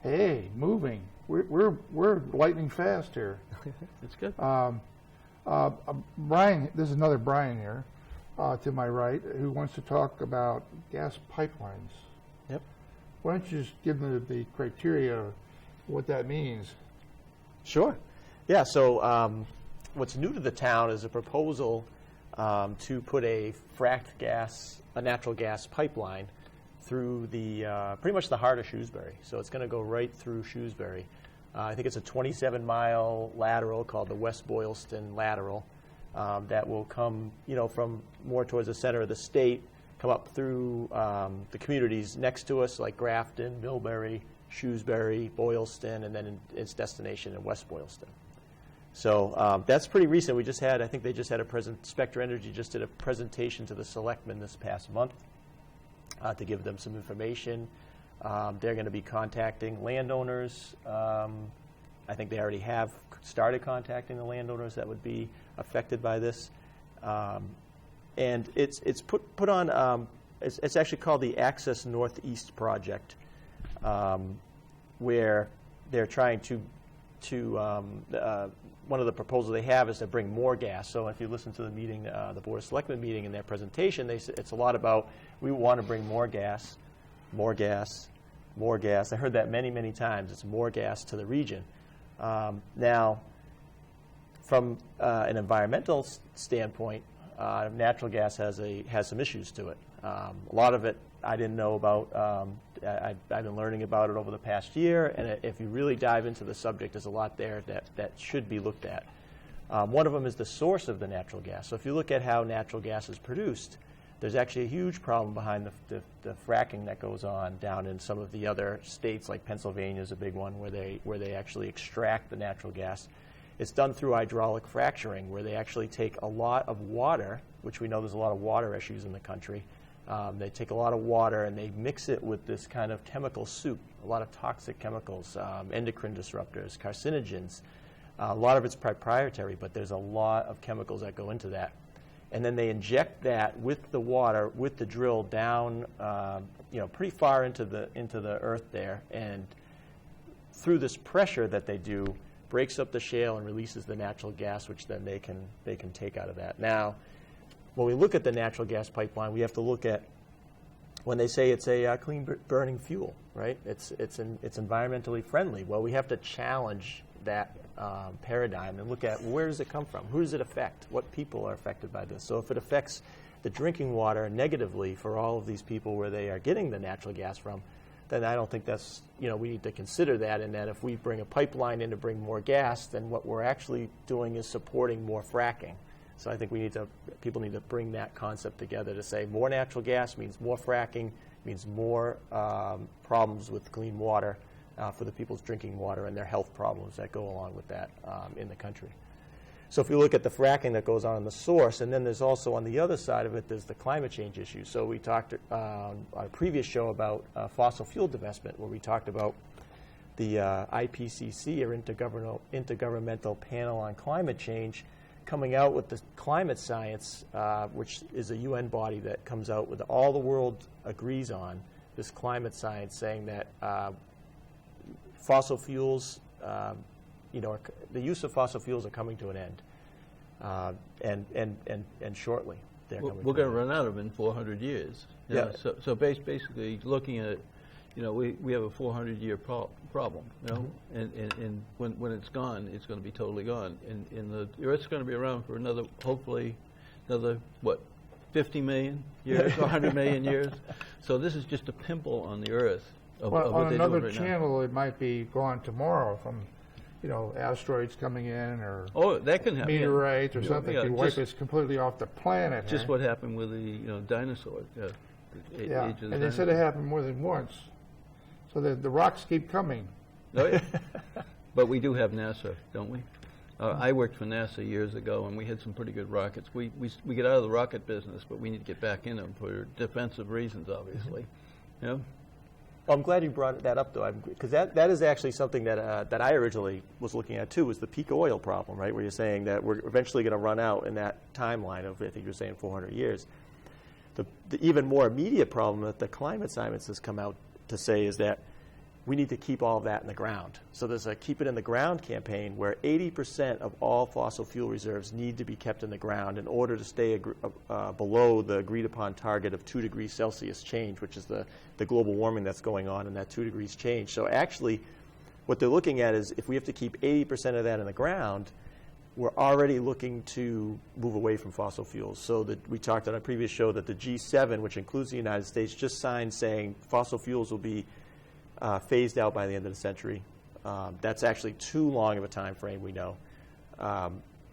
Hey, moving. We're lightning fast here. It's good. Bryan, there's another Bryan here to my right who wants to talk about gas pipelines. Yep. Why don't you just give them the criteria of what that means? Sure. Yeah, so what's new to the town is a proposal to put a natural gas pipeline through the pretty much the heart of Shrewsbury. So it's going to go right through Shrewsbury. I think it's a 27-mile lateral called the West Boylston Lateral that will come, from more towards the center of the state, come up through the communities next to us, like Grafton, Millbury, Shrewsbury, Boylston, and then its destination in West Boylston. So that's pretty recent. I think they just had Spectre Energy just did a presentation to the selectmen this past month to give them some information. They're going to be contacting landowners. I think they already have started contacting the landowners that would be affected by this. And it's put on, it's actually called the Access Northeast Project, where they're trying to one of the proposals they have is to bring more gas. So if you listen to the meeting, the Board of Selectmen meeting in their presentation, they said it's a lot about we want to bring more gas, more gas, more gas. I heard that many, many times. It's more gas to the region. Now, from an environmental standpoint, natural gas has some issues to it. A lot of it I didn't know about. I've been learning about it over the past year, and if you really dive into the subject, there's a lot there that should be looked at. One of them is the source of the natural gas. So if you look at how natural gas is produced, there's actually a huge problem behind the fracking that goes on down in some of the other states, like Pennsylvania is a big one, where they actually extract the natural gas. It's done through hydraulic fracturing, where they actually take a lot of water, which we know there's a lot of water issues in the country. They take a lot of water and they mix it with this kind of chemical soup, a lot of toxic chemicals, endocrine disruptors, carcinogens. A lot of it's proprietary, but there's a lot of chemicals that go into that. And then they inject that with the water, with the drill down, pretty far into the earth there, and through this pressure that they do, breaks up the shale and releases the natural gas, which then they can take out of that. Now, when we look at the natural gas pipeline, we have to look at when they say it's a clean burning fuel, right? It's environmentally friendly. Well, we have to challenge that paradigm and look at where does it come from? Who does it affect? What people are affected by this? So if it affects the drinking water negatively for all of these people where they are getting the natural gas from, then I don't think that's, we need to consider that, and that if we bring a pipeline in to bring more gas, then what we're actually doing is supporting more fracking. So I think people need to bring that concept together to say more natural gas means more fracking, means more problems with clean water for the people's drinking water and their health problems that go along with that in the country. So if you look at the fracking that goes on in the source, and then there's also on the other side of it, there's the climate change issue. So we talked on a previous show about fossil fuel divestment, where we talked about the IPCC, or Intergovernmental Panel on Climate Change, coming out with the climate science, which is a UN body that comes out with all the world agrees on, this climate science, saying that fossil fuels, the use of fossil fuels are coming to an end, and shortly. We're going to run out of them in 400 years. Yeah. So basically, looking at it, we have a 400-year problem. And when it's gone, it's going to be totally gone. And the Earth's going to be around for hopefully another 50 million years, 100 million years. So this is just a pimple on the Earth of what on they another do right channel, it might be gone tomorrow from, asteroids coming in, or that can happen. Meteorites or something to wipe us completely off the planet. Just what happened with the dinosaurs. Yeah, and they said it happened more than once. So the rocks keep coming. Oh, yeah. But we do have NASA, don't we? I worked for NASA years ago, and we had some pretty good rockets. We get out of the rocket business, but we need to get back in them for defensive reasons, obviously. Well, I'm glad you brought that up, though, because that is actually something that I originally was looking at, too, was the peak oil problem, right, where you're saying that we're eventually going to run out in that timeline of, I think you're saying 400 years. The even more immediate problem that the climate science has come out to say is that we need to keep all of that in the ground. So there's a Keep It in the Ground campaign where 80% of all fossil fuel reserves need to be kept in the ground in order to stay below the agreed upon target of 2 degrees Celsius change, which is the global warming that's going on, and that 2 degrees change. So actually, what they're looking at is if we have to keep 80% of that in the ground, we're already looking to move away from fossil fuels. So that we talked on a previous show that the G7, which includes the United States, just signed saying fossil fuels will be phased out by the end of the century. That's actually too long of a time frame, we know.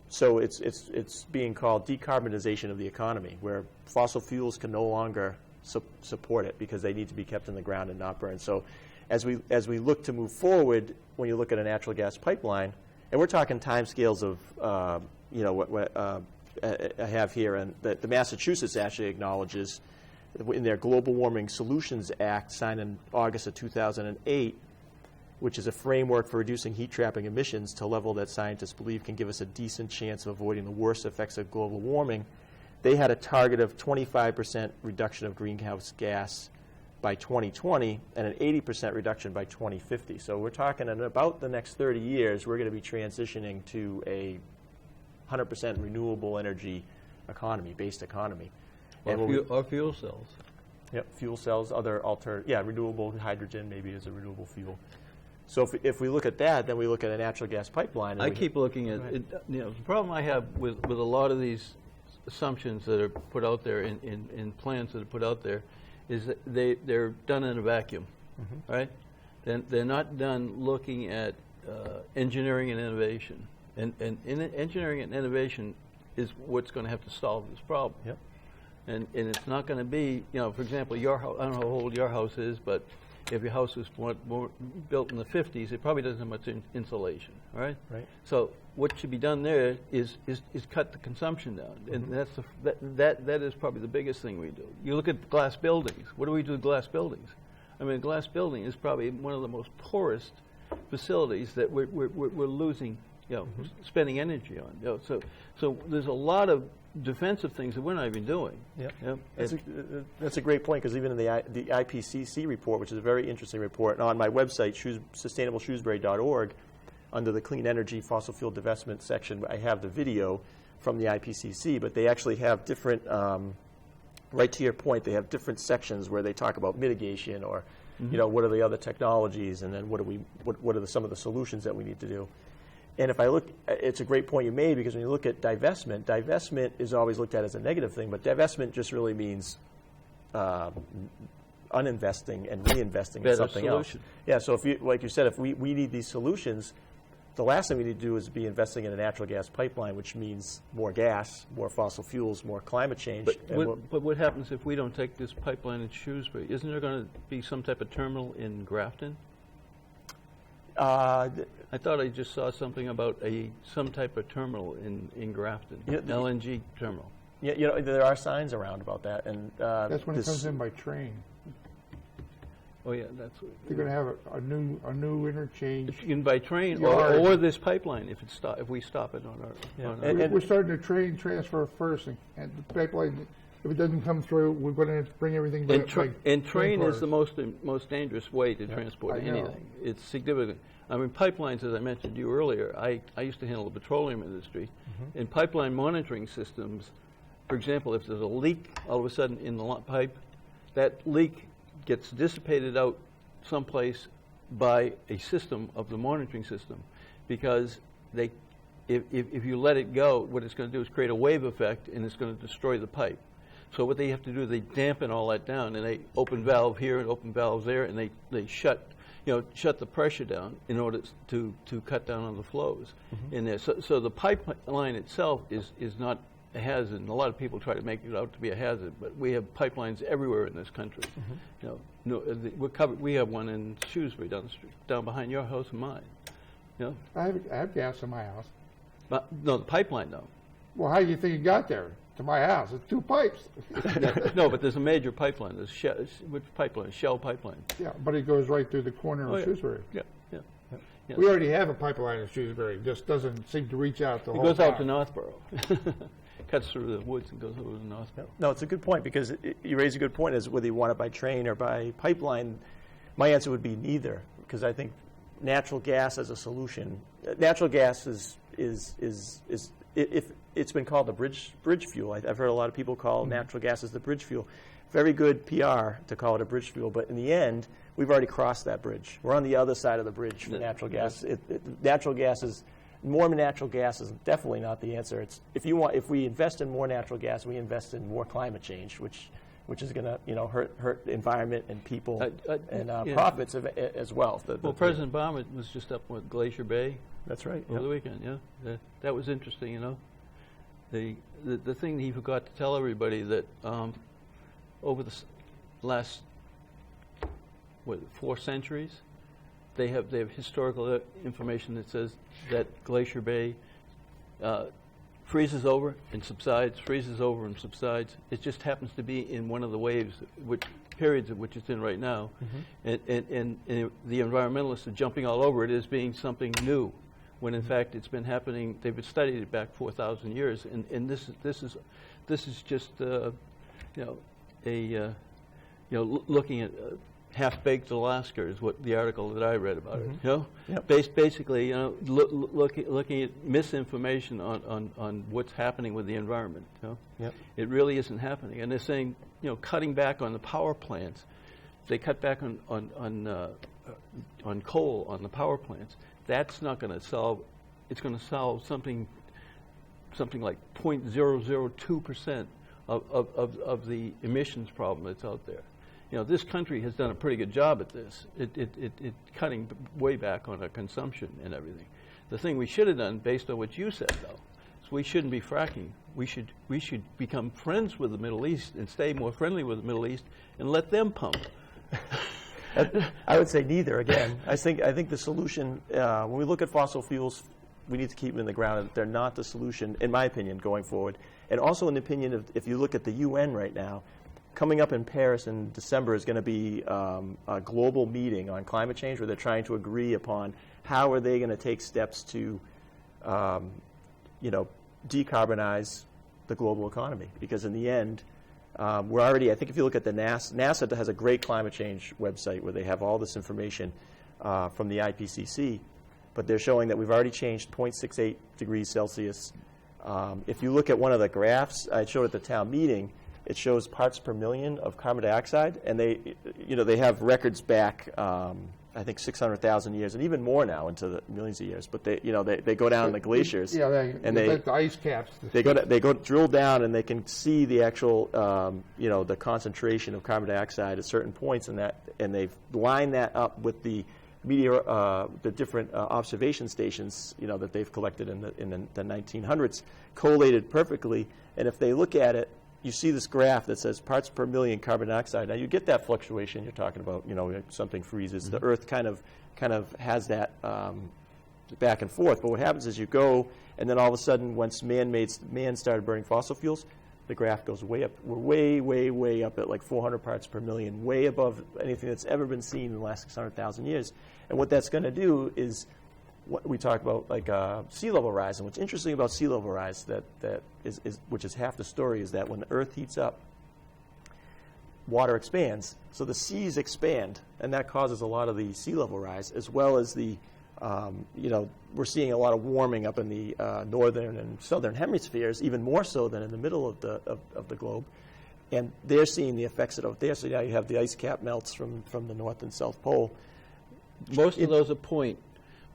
So it's being called decarbonization of the economy, where fossil fuels can no longer support it because they need to be kept in the ground and not burned. So as we look to move forward, when you look at a natural gas pipeline, and we're talking timescales of what I have here, and the Massachusetts actually acknowledges in their Global Warming Solutions Act signed in August of 2008, which is a framework for reducing heat trapping emissions to a level that scientists believe can give us a decent chance of avoiding the worst effects of global warming. They had a target of 25% reduction of greenhouse gas by 2020 and an 80% reduction by 2050. So we're talking in about the next 30 years, we're going to be transitioning to a 100% renewable energy economy, based economy. Or fuel cells. Yep, fuel cells, renewable hydrogen maybe is a renewable fuel. So if we look at that, then we look at a natural gas pipeline. I keep looking at it. The problem I have with a lot of these assumptions that are put out there in plans that are put out there is that they're done in a vacuum, right? Then they're not done looking at engineering and innovation. And engineering and innovation is what's going to have to solve this problem. Yep. And it's not going to be, for example, your house, I don't know how old your house is, but if your house was built in the 50s, it probably doesn't have much insulation, right? Right. So what should be done there is cut the consumption down, and that is probably the biggest thing we do. You look at glass buildings. What do we do with glass buildings? I mean, a glass building is probably one of the most poorest facilities that we're losing, spending energy on. So there's a lot of defensive things that we're not even doing. Yeah, that's a great point, because even in the IPCC report, which is a very interesting report, and on my website, sustainableshrewsbury.org, under the clean energy fossil fuel divestment section, I have the video from the IPCC, but they actually have different, right to your point, they have different sections where they talk about mitigation or, what are the other technologies, and then what are some of the solutions that we need to do. And if I look, it's a great point you made, because when you look at divestment is always looked at as a negative thing, but divestment just really means uninvesting and reinvesting in something else. Yeah, so if like you said, if we need these solutions, the last thing we need to do is be investing in a natural gas pipeline, which means more gas, more fossil fuels, more climate change. But what happens if we don't take this pipeline in Shrewsbury? Isn't there going to be some type of terminal in Grafton? I thought I just saw something about some type of terminal in Grafton, LNG terminal. Yeah, there are signs around about that, and that's when it comes in by train. Oh yeah, that's what they're going to have a new interchange. By train or this pipeline if we stop it on our. We're starting to train transfer first, and the pipeline. If it doesn't come through, we're going to have to bring everything back. And train is the most dangerous way to transport anything. It's significant. I mean, pipelines, as I mentioned to you earlier, I used to handle the petroleum industry. In pipeline monitoring systems, for example, if there's a leak all of a sudden in the pipe, that leak gets dissipated out someplace by a system of the monitoring system, because if you let it go, what it's going to do is create a wave effect, and it's going to destroy the pipe. So what they have to do is they dampen all that down, and they open valve here and open valves there, and they shut the pressure down in order to cut down on the flows in there. So the pipeline itself is not a hazard, and a lot of people try to make it out to be a hazard, but we have pipelines everywhere in this country. We have one in Shrewsbury down the street, down behind your house and mine. I have gas in my house. But no, the pipeline though. Well, how do you think it got there? To my house. It's 2 pipes. No, but there's a major pipeline. There's which pipeline? Shell pipeline. Yeah, but it goes right through the corner of Shrewsbury. Yeah. We already have a pipeline in Shrewsbury. It just doesn't seem to reach out the whole time. It goes out to Northborough. Cuts through the woods and goes over to Northborough. No, it's a good point, because you raise a good point, is whether you want it by train or by pipeline. My answer would be neither, because I think natural gas as a solution, natural gas if it's been called the bridge fuel. I've heard a lot of people call natural gas as the bridge fuel. Very good PR to call it a bridge fuel, but in the end, we've already crossed that bridge. We're on the other side of the bridge for natural gas. More natural gas is definitely not the answer. It's if we invest in more natural gas, we invest in more climate change, which is going to hurt the environment and people and profits as well. President Obama was just up with Glacier Bay. That's right. Over the weekend, yeah. That was interesting, The thing he forgot to tell everybody that over the last 4 centuries, they have historical information that says that Glacier Bay freezes over and subsides, freezes over and subsides. It just happens to be in one of the waves, periods of which it's in right now, and the environmentalists are jumping all over it as being something new, when in fact it's been happening. They've studied it back 4,000 years, and this is just looking at half-baked Alaska is what the article that I read about it. Yep. Basically, looking at misinformation on what's happening with the environment. Yep. It really isn't happening, and they're saying cutting back on the power plants. They cut back on coal on the power plants. That's not going to solve. It's going to solve something like 0.002% of the emissions problem that's out there. This country has done a pretty good job at this. It cutting way back on our consumption and everything. The thing we should have done, based on what you said, though, is we shouldn't be fracking. We should become friends with the Middle East and stay more friendly with the Middle East and let them pump. I would say neither. Again, I think the solution, when we look at fossil fuels, we need to keep them in the ground. They're not the solution, in my opinion, going forward. And also in the opinion of, if you look at the UN right now, coming up in Paris in December is going to be a global meeting on climate change where they're trying to agree upon how are they going to take steps to, decarbonize the global economy. Because in the end, we're already, I think if you look at the NASA has a great climate change website where they have all this information from the IPCC, but they're showing that we've already changed 0.68 degrees Celsius. If you look at one of the graphs I showed at the town meeting, it shows parts per million of carbon dioxide, and they have records back, I think 600,000 years, and even more now into the millions of years. But they go down in the glaciers, and the ice caps. They go drill down, and they can see the actual the concentration of carbon dioxide at certain points, and they line that up with the the different observation stations that they've collected in the 1900s, collated perfectly. And if they look at it, you see this graph that says parts per million carbon dioxide. Now you get that fluctuation you're talking about. Something freezes. The Earth kind of has that back and forth. But what happens is you go, and then all of a sudden, once man started burning fossil fuels, the graph goes way up. We're way, way, way up at like 400 parts per million, way above anything that's ever been seen in the last 600,000 years. And what that's going to do is what we talk about, like sea level rise. And what's interesting about sea level rise, which is half the story, is that when the Earth heats up, water expands. So the seas expand, and that causes a lot of the sea level rise, as well as the, we're seeing a lot of warming up in the northern and southern hemispheres, even more so than in the middle of the globe. And they're seeing the effects of it out there. So now you have the ice cap melts from the North and South Pole. Most of those are point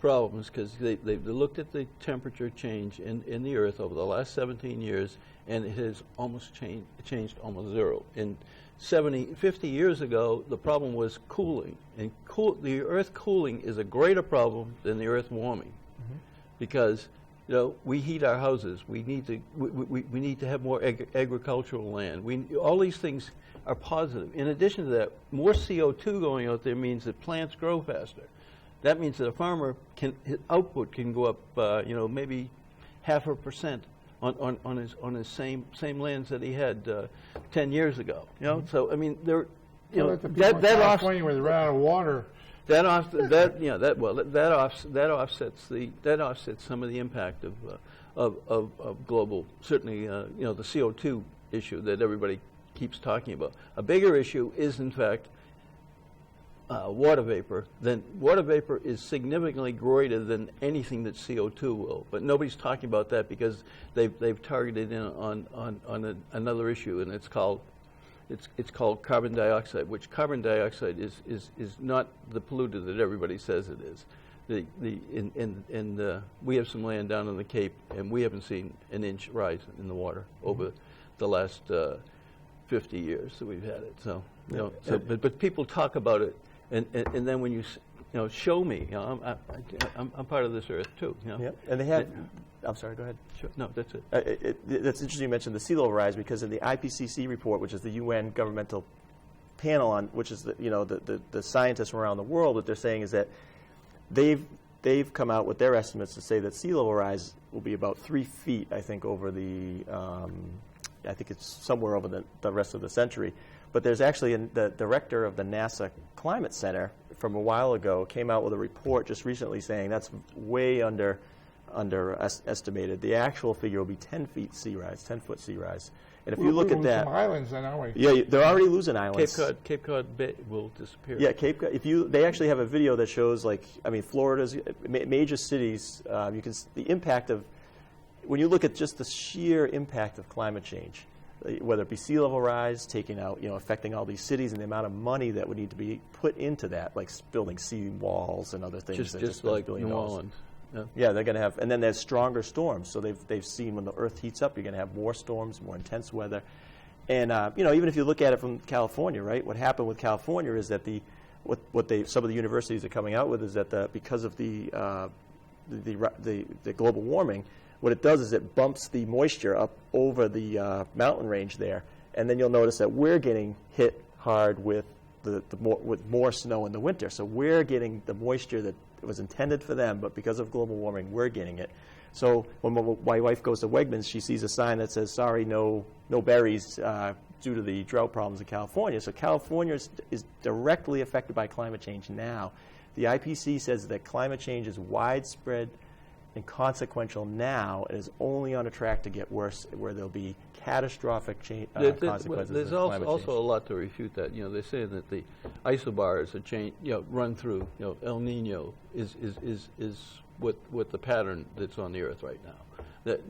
problems because they've looked at the temperature change in the Earth over the last 17 years, and it has almost changed almost zero. In 50 years ago, the problem was cooling, and the Earth cooling is a greater problem than the Earth warming, because we heat our houses. We need to have more agricultural land. All these things are positive. In addition to that, more CO2 going out there means that plants grow faster. That means that a farmer his output can go up, maybe 0.5% on his same lands that he had 10 years ago. So I mean, that offsets where they're out of water. That offsets some of the impact of global, certainly the CO2 issue that everybody keeps talking about. A bigger issue is, in fact, water vapor, then water vapor is significantly greater than anything that CO2 will. But nobody's talking about that because they've targeted in on another issue, and it's called carbon dioxide, which carbon dioxide is not the polluter that everybody says it is. We have some land down on the Cape, and we haven't seen an inch rise in the water over the last 50 years that we've had it. So, but people talk about it, and then when you show me, I'm part of this earth too. And they have. I'm sorry. Go ahead. Sure. No, that's it. That's interesting you mentioned the sea level rise, because in the IPCC report, which is the UN governmental panel on, which is the scientists from around the world, what they're saying is that they've come out with their estimates to say that sea level rise will be about 3 feet, I think, over the I think it's somewhere over the rest of the century. But there's actually the director of the NASA Climate Center from a while ago came out with a report just recently saying that's way underestimated. The actual figure will be 10 feet sea rise, 10-foot sea rise. And if you look at that, some islands, then, aren't we? Yeah, they're already losing islands. Cape Cod Bay will disappear. Yeah, Cape Cod. They actually have a video that shows, Florida's major cities. You can the impact of when you look at just the sheer impact of climate change, whether it be sea level rise, taking out, affecting all these cities, and the amount of money that would need to be put into that, like building sea walls and other things. Just like New Orleans. Yeah, they're going to have, and then there's stronger storms. So they've seen when the Earth heats up, you're going to have more storms, more intense weather, and even if you look at it from California, right? What happened with California is that some of the universities are coming out with is that because of the global warming, what it does is it bumps the moisture up over the mountain range there, and then you'll notice that we're getting hit hard with with more snow in the winter. So we're getting the moisture that was intended for them, but because of global warming, we're getting it. So when my wife goes to Wegmans, she sees a sign that says, sorry, no berries due to the drought problems in California. So California is directly affected by climate change now. The IPCC says that climate change is widespread and consequential now, and is only on a track to get worse, where there'll be catastrophic consequences. There's of climate change. also a lot to refute that. They're saying that the isobars are run through. El Nino is what the pattern that's on the Earth right now. The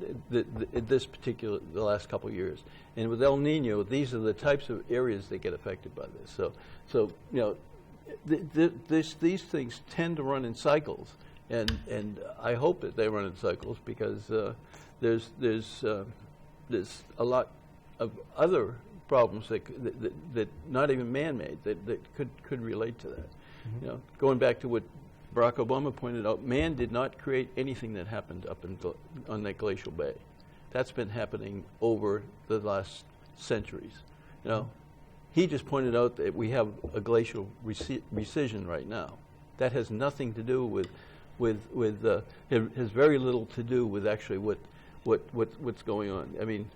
last couple of years, and with El Nino, these are the types of areas that get affected by this. So these things tend to run in cycles. And I hope that they run in cycles, because there's a lot of other problems that not even man-made that could relate to that. Mm-hmm. Going back to what Barack Obama pointed out, man did not create anything that happened up on that glacial bay. That's been happening over the last centuries. He just pointed out that we have a glacial recession right now. That has nothing to do with has very little to do with actually what's going on. I mean,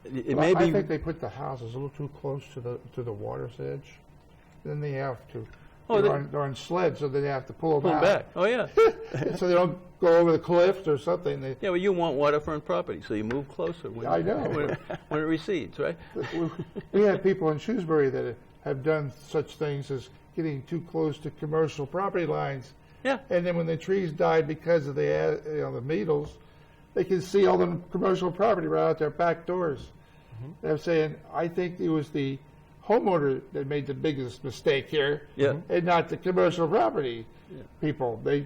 it may be. I think they put the houses a little too close to the water's edge. Then they have to. They're on sleds, so they have to pull them out. Back. Oh yeah. So they don't go over the cliffs or something. Well, you want waterfront property, so you move closer when it recedes, right? We have people in Shrewsbury that have done such things as getting too close to commercial property lines. Yeah. And then when the trees died because of the needles, they can see all the commercial property right out their back doors. Mm-hmm. They're saying, I think it was the homeowner that made the biggest mistake here, and not the commercial property people. They're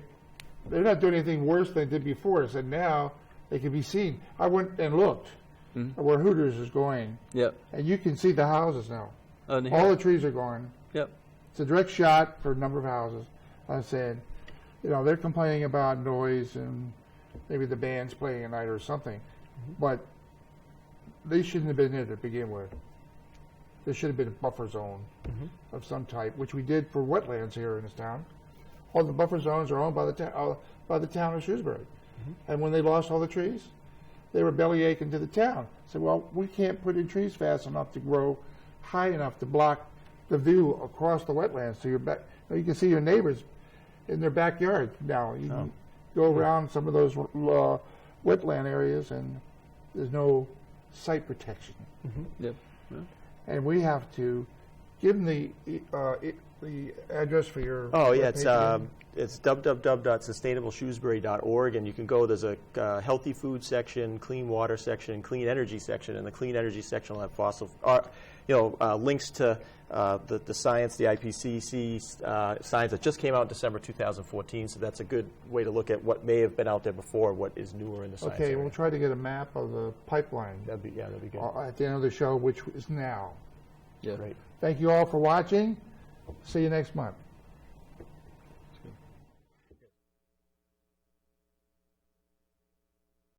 not doing anything worse than they did before. And now they can be seen. I went and looked where Hooters is going. Yep. And you can see the houses now. All the trees are gone. Yep. It's a direct shot for a number of houses. I said, they're complaining about noise and maybe the band's playing at night or something, but they shouldn't have been there to begin with. There should have been a buffer zone of some type, which we did for wetlands here in this town. All the buffer zones are owned by the town of Shrewsbury. And when they lost all the trees, they were belly aching to the town. Said, well, we can't put in trees fast enough to grow high enough to block the view across the wetlands to your back. You can see your neighbors in their backyard now. You can go around some of those wetland areas, and there's no site protection. Yep. And we have to give them the the address for your? Oh, yeah, webpage again? it's www.sustainableshrewsbury.org, and you can go, there's a healthy food section, clean water section, clean energy section, and the clean energy section will have links to the science, the IPCC science that just came out in December 2014, so that's a good way to look at what may have been out there before, what is newer in the science Okay, area. we'll try to get a map of the pipeline That'd be good. at the end of the show, which is now. Yeah. Great. Thank you all for watching. See you next month.